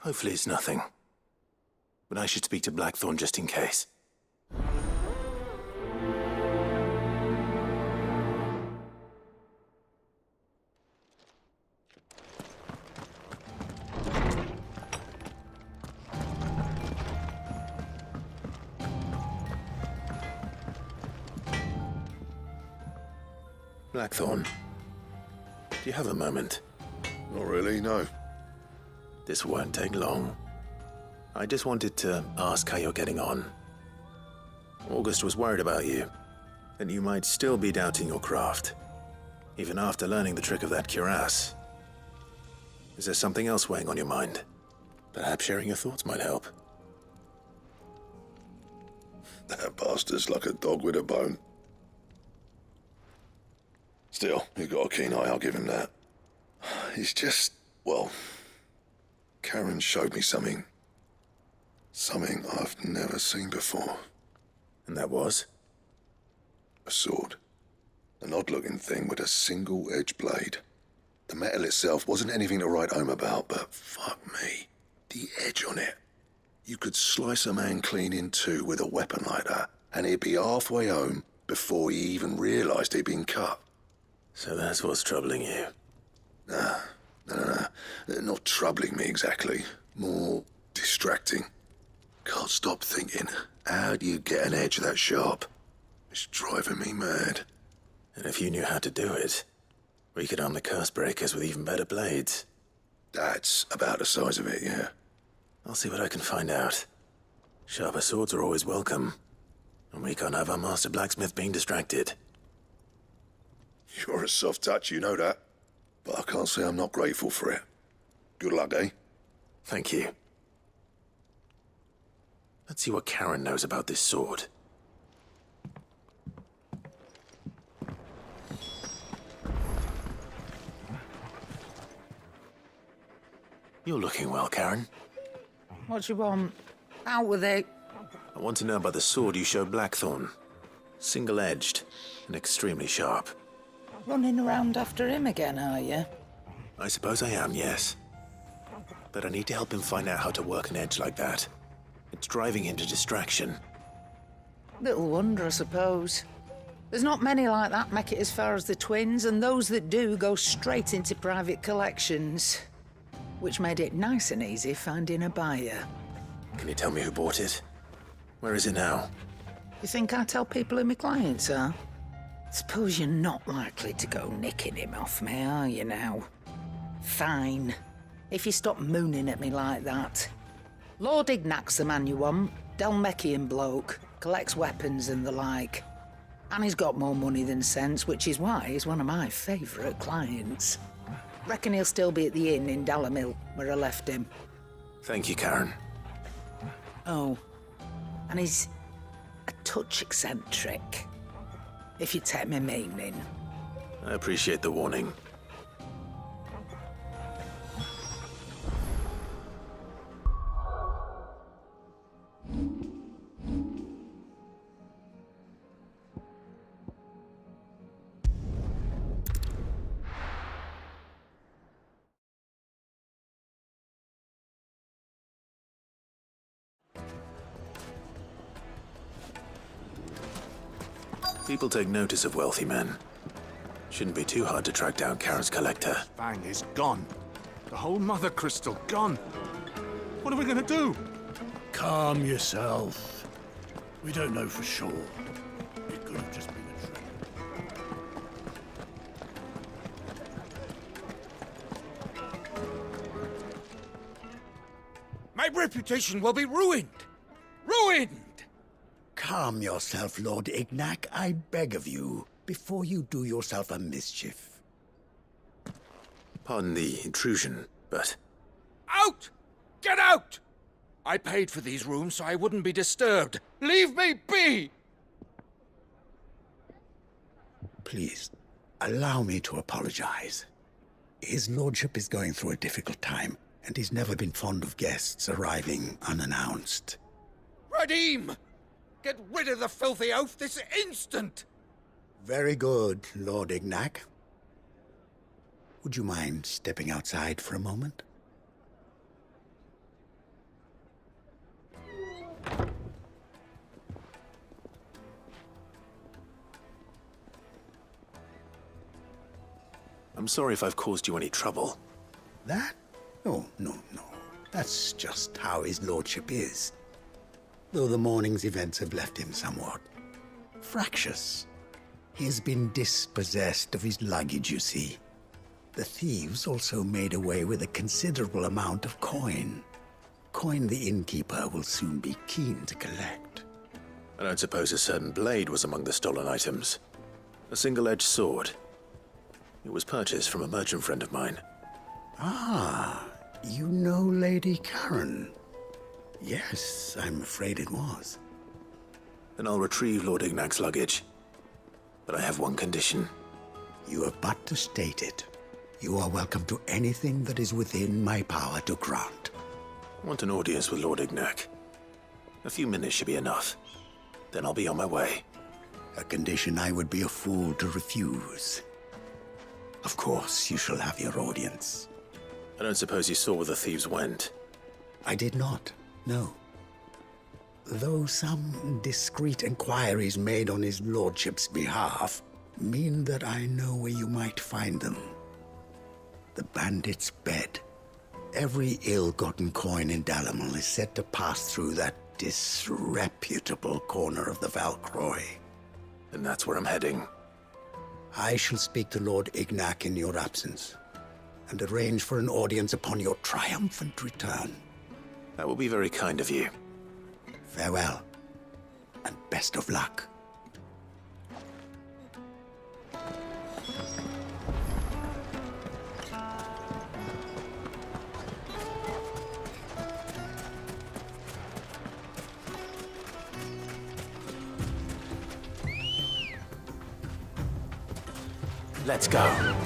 Hopefully it's nothing. But I should speak to Blackthorn just in case. Blackthorn, do you have a moment? Not really, no. This won't take long. I just wanted to ask how you're getting on. August was worried about you, that you might still be doubting your craft, even after learning the trick of that cuirass. Is there something else weighing on your mind? Perhaps sharing your thoughts might help. That bastard's like a dog with a bone. Still, he's got a keen eye, I'll give him that. He's just, well, Karen showed me something. Something I've never seen before. And that was? A sword. An odd-looking thing with a single-edged blade. The metal itself wasn't anything to write home about, but fuck me, the edge on it. You could slice a man clean in two with a weapon like that, and he'd be halfway home before he even realised he'd been cut. So that's what's troubling you? No. Not troubling me exactly. More distracting. Can't stop thinking, how do you get an edge that sharp? It's driving me mad. And if you knew how to do it, we could arm the curse breakers with even better blades. That's about the size of it, yeah. I'll see what I can find out. Sharper swords are always welcome. And we can't have our master blacksmith being distracted. You're a soft touch, you know that. But I can't say I'm not grateful for it. Good luck, eh? Thank you. Let's see what Karen knows about this sword. You're looking well, Karen. What you want? Out with it. I want to know about the sword you showed Blackthorn. Single-edged and extremely sharp. Running around after him again, are you? I suppose I am, yes. But I need to help him find out how to work an edge like that. It's driving him to distraction. Little wonder, I suppose. There's not many like that make it as far as the twins, and those that do go straight into private collections. Which made it nice and easy finding a buyer. Can you tell me who bought it? Where is it now? You think I tell people who my clients are? Suppose you're not likely to go nicking him off me, are you now? Fine. If you stop mooning at me like that. Lord Ignac's the man you want. Dalmekian bloke. Collects weapons and the like. And he's got more money than sense, which is why he's one of my favourite clients. Reckon he'll still be at the inn in Dalamil, where I left him. Thank you, Karen. Oh, and he's a touch eccentric, if you take my meaning. I appreciate the warning. People take notice of wealthy men. Shouldn't be too hard to track down Karen's collector. Fang is gone. The whole mother crystal gone. What are we gonna do? Calm yourself. We don't know for sure. It could have just been a trick. My reputation will be ruined! Ruined! Calm yourself, Lord Ignac, I beg of you, before you do yourself a mischief. Pardon the intrusion, but... Out! Get out! I paid for these rooms so I wouldn't be disturbed. Leave me be! Please, allow me to apologize. His lordship is going through a difficult time, and he's never been fond of guests arriving unannounced. Radim! Get rid of the filthy oaf this instant! Very good, Lord Ignac. Would you mind stepping outside for a moment? I'm sorry if I've caused you any trouble. That? Oh, no. That's just how his lordship is. Though the morning's events have left him somewhat fractious. He has been dispossessed of his luggage, you see. The thieves also made away with a considerable amount of coin. Coin the innkeeper will soon be keen to collect. I don't suppose a certain blade was among the stolen items. A single-edged sword. It was purchased from a merchant friend of mine. Ah, you know Lady Karen. Yes, I'm afraid it was. Then I'll retrieve Lord Ignac's luggage. But I have one condition. You have but to state it. You are welcome to anything that is within my power to grant. I want an audience with Lord Ignac. A few minutes should be enough. Then I'll be on my way. A condition I would be a fool to refuse. Of course, you shall have your audience. I don't suppose you saw where the thieves went. I did not, no. Though some discreet inquiries made on his lordship's behalf mean that I know where you might find them. The bandit's bed. Every ill-gotten coin in Dalamel is said to pass through that disreputable corner of the Valcroy. And that's where I'm heading. I shall speak to Lord Ignac in your absence, and arrange for an audience upon your triumphant return. That will be very kind of you. Farewell, and best of luck. Let's go.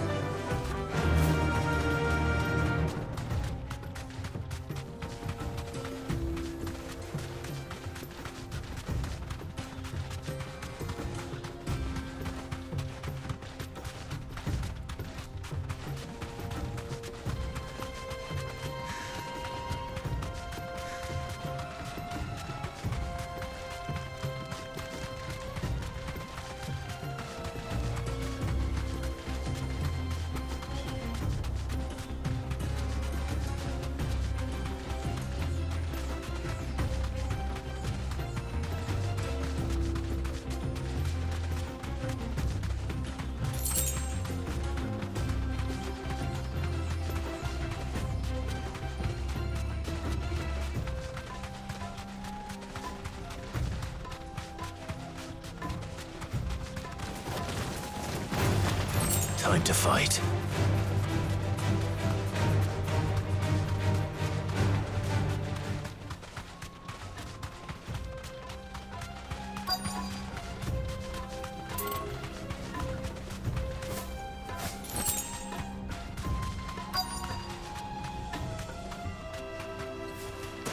Time to fight.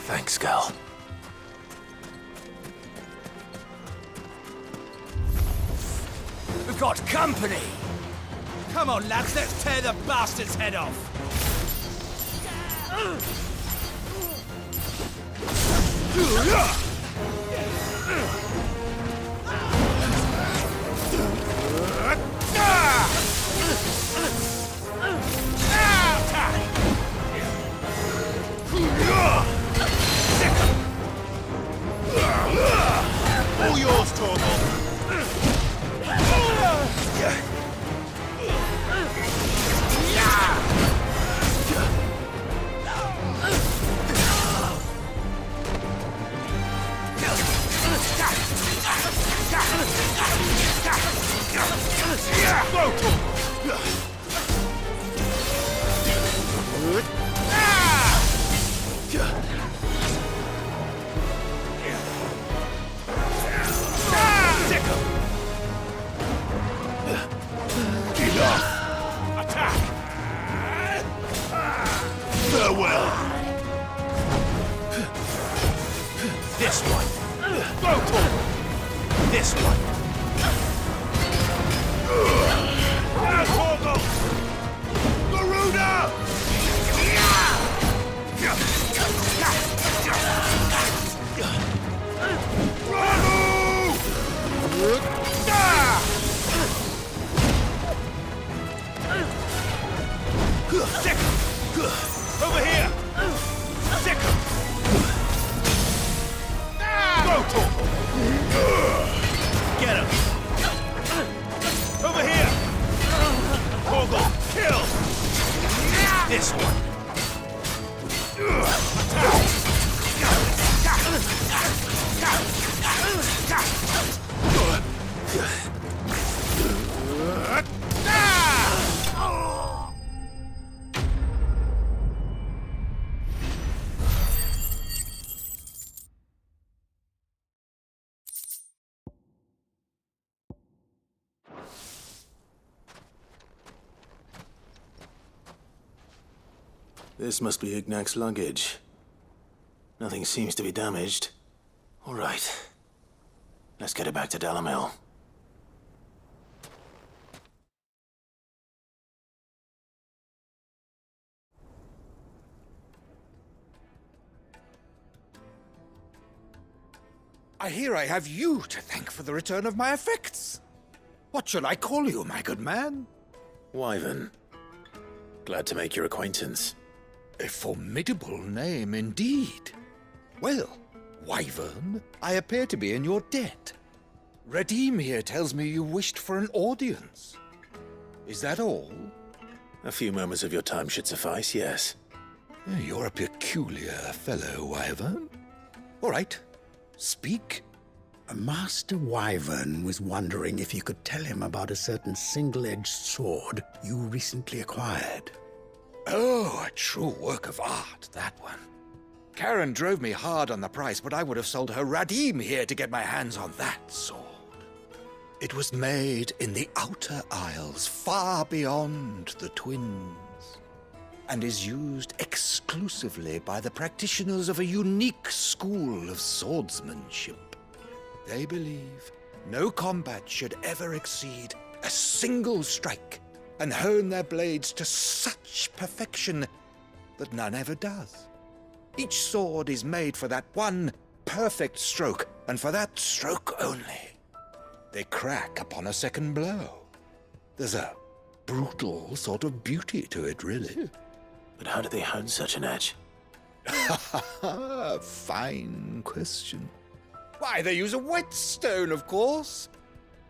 Thanks, girl. We've got company! Come on, lads, let's tear the bastard's head off! All yours, Torvald. This one! Go, Torvald! This one! Now, Torvald! Garuda! Ramu! This must be Ignac's luggage. Nothing seems to be damaged. All right. Let's get it back to Dalamil. I hear I have you to thank for the return of my effects. What shall I call you, my good man? Wyvern. Glad to make your acquaintance. A formidable name indeed. Well, Wyvern, I appear to be in your debt. Redeem here tells me you wished for an audience. Is that all? A few moments of your time should suffice, yes. You're a peculiar fellow, Wyvern. All right, speak. Master Wyvern was wondering if you could tell him about a certain single-edged sword you recently acquired. Oh, a true work of art, that one. Karen drove me hard on the price, but I would have sold her Radim here to get my hands on that sword. It was made in the Outer Isles, far beyond the Twins, and is used exclusively by the practitioners of a unique school of swordsmanship. They believe no combat should ever exceed a single strike, and hone their blades to such perfection that none ever does. Each sword is made for that one perfect stroke, and for that stroke only. They crack upon a second blow. There's a brutal sort of beauty to it, really. But how do they hone such an edge? Fine question. Why, they use a whetstone, of course.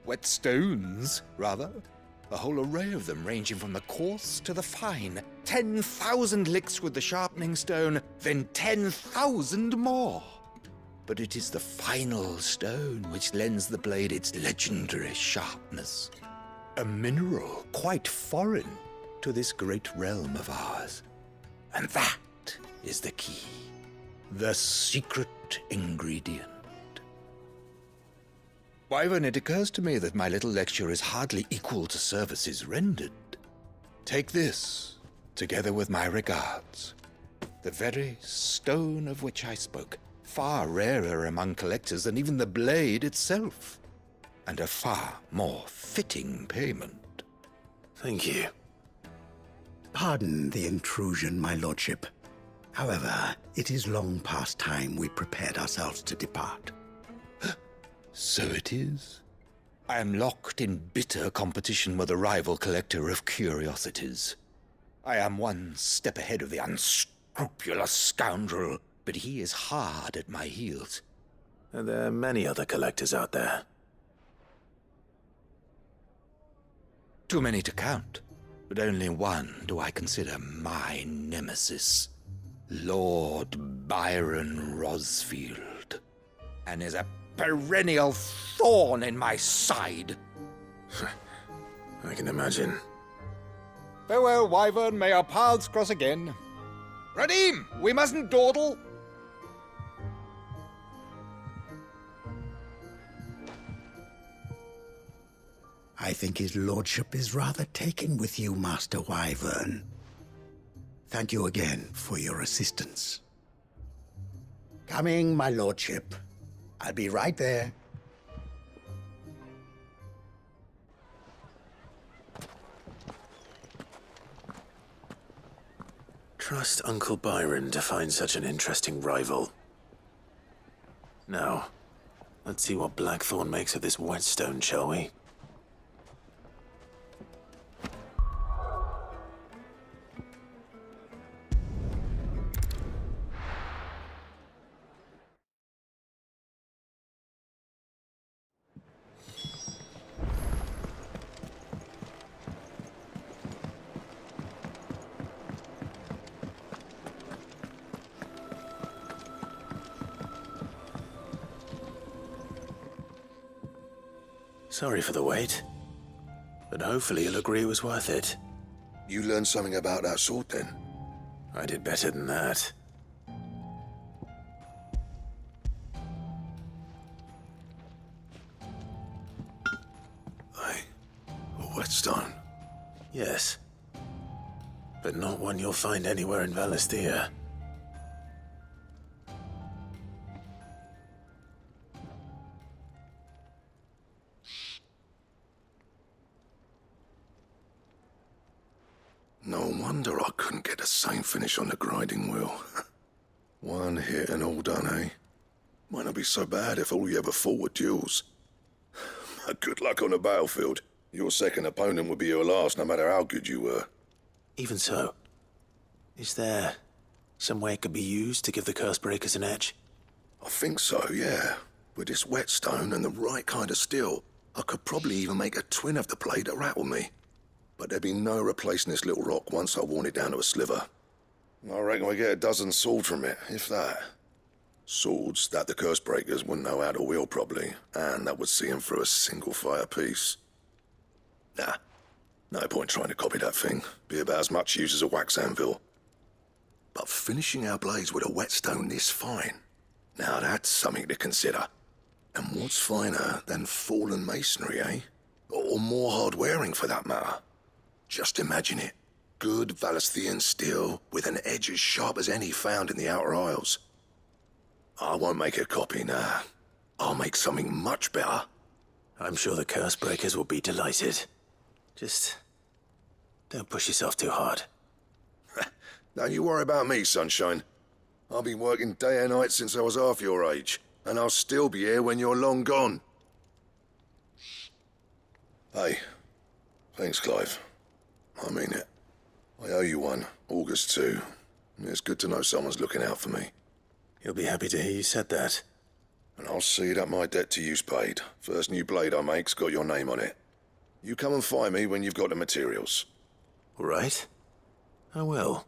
Whetstones, rather. A whole array of them, ranging from the coarse to the fine. 10,000 licks with the sharpening stone, then 10,000 more. But it is the final stone which lends the blade its legendary sharpness. A mineral quite foreign to this great realm of ours. And that is the key. The secret ingredient. Wyvern, it occurs to me that my little lecture is hardly equal to services rendered. Take this, together with my regards. The very stone of which I spoke, far rarer among collectors than even the blade itself, and a far more fitting payment. Thank you. Pardon the intrusion, my lordship. However, it is long past time we prepared ourselves to depart. So it is. I am locked in bitter competition with a rival collector of curiosities. I am one step ahead of the unscrupulous scoundrel, but he is hard at my heels. Are there many other collectors out there? Too many to count, but only one do I consider my nemesis. Lord Byron Rosfield, and is a perennial thorn in my side. I can imagine. Farewell, Wyvern. May our paths cross again. Radim, we mustn't dawdle. I think his lordship is rather taken with you, Master Wyvern. Thank you again for your assistance. Coming, my lordship. I'll be right there. Trust Uncle Byron to find such an interesting rival. Now, let's see what Blackthorn makes of this whetstone, shall we? Sorry for the wait, but hopefully you'll agree it was worth it. You learned something about that sword then? I did better than that. A whetstone? Yes. but not one you'll find anywhere in Valisthea. No wonder I couldn't get the same finish on the grinding wheel. One hit and all done, eh? Might not be so bad if all you ever fought were duels. But good luck on the battlefield. Your second opponent would be your last, no matter how good you were. Even so, is there some way it could be used to give the Cursebreakers an edge? I think so, yeah. With this whetstone and the right kind of steel, I could probably even make a twin of the blade that rattled me. But there'd be no replacing this little rock once I worn it down to a sliver. I reckon we get a dozen swords from it, if that. Swords that the Cursebreakers wouldn't know how to wield properly, and that would see them through a single fire piece. Nah, no point trying to copy that thing. Be about as much use as a wax anvil. But finishing our blades with a whetstone this fine, now that's something to consider. And what's finer than fallen masonry, eh? Or more hard-wearing, for that matter. Just imagine it. Good Valisthean steel with an edge as sharp as any found in the Outer Isles. I won't make a copy, nah. I'll make something much better. I'm sure the Cursebreakers will be delighted. Just don't push yourself too hard. Don't you worry about me, sunshine. I've been working day and night since I was half your age, and I'll still be here when you're long gone. Hey, thanks, Clive. I mean it. I owe you one, August too. It's good to know someone's looking out for me. He'll be happy to hear you said that. And I'll see that my debt to you's paid. First new blade I make's got your name on it. You come and find me when you've got the materials. All right. I will.